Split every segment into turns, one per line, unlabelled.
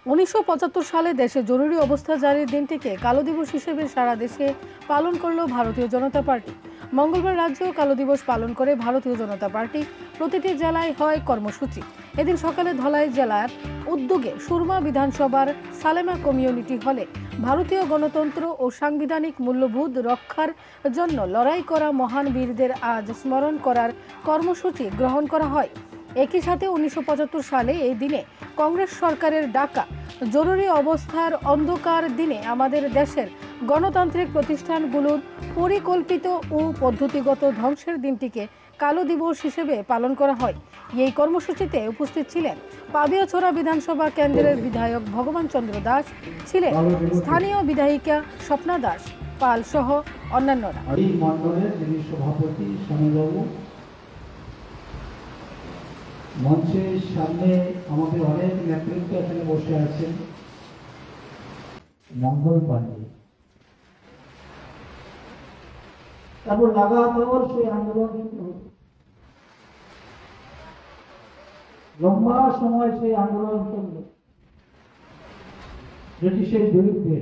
1975 সালে দেশে জরুরি অবস্থা জারির দিনটিকে কালো দিবস হিসেবে সারা দেশে পালন করল ভারতীয় জনতা পার্টি। মঙ্গলবার রাজ্যেও কালো দিবস পালন করে ভারতীয় জনতা পার্টি। প্রতিটি জেলায় হয় কর্মসূচি। এদিন সকালে ধলাই জেলার উদ্যোগে সুরমা বিধানসভার সালেমা কমিউনিটি হলে ভারতীয় গণতন্ত্র ও সাংবিধানিক মূল্যবোধ রক্ষার জন্য লড়াই করা মহান বীরদের আজ স্মরণ করার কর্মসূচি গ্রহণ করা হয়। একই সাথে 1975 সালে এই দিনে কংগ্রেস সরকারের ডাকা জরুরি অবস্থার অন্ধকার দিনে আমাদের দেশের গণতান্ত্রিক প্রতিষ্ঠানগুলোর পরিকল্পিত ও পদ্ধতিগত ধ্বংসের দিনটিকে কালো দিবস হিসেবে পালন করা হয়। এই কর্মসূচিতে উপস্থিত ছিলেন পাবিয়াছড়া বিধানসভা কেন্দ্রের বিধায়ক ভগবান চন্দ্র দাস, ছিলেন স্থানীয় বিধায়িকা স্বপ্না দাস পাল সহ অন্যান্যরা।
মঞ্চের সামনে আমাদের অনেক নেতৃত্ব এখানে বসে আছেন। মঙ্গল পান্ডে, তারপর লাগাতার সেই আন্দোলন, লম্বা সময় সেই আন্দোলন চলল ব্রিটিশের বিরুদ্ধে।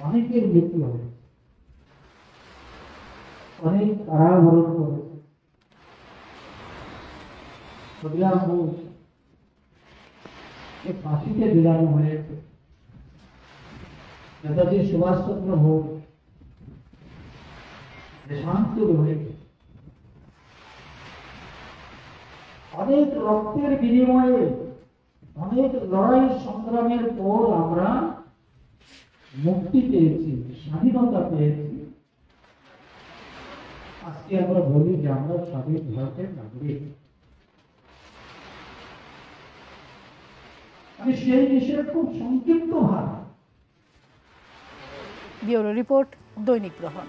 অনেকের মৃত্যু হয়েছে, অনেক কারাবরণ করেছে। ফাঁসিতে ঝুলানো হয়েছে। নেতাজি সুভাষচন্দ্র বোস দেশান্তর হয়েছে। অনেক রক্তের বিনিময়ে, অনেক লড়াই সংগ্রামের পর আমরা মুক্তি পেয়েছি, স্বাধীনতা পেয়েছি। আজকে আমরা বলি যে আমরা স্বাধীন ভারতের নাগরিক। আমি সেই বিষয়ে খুব সংক্ষিপ্ত ভাবে।
ব্যুরো রিপোর্ট, দৈনিক প্রহর।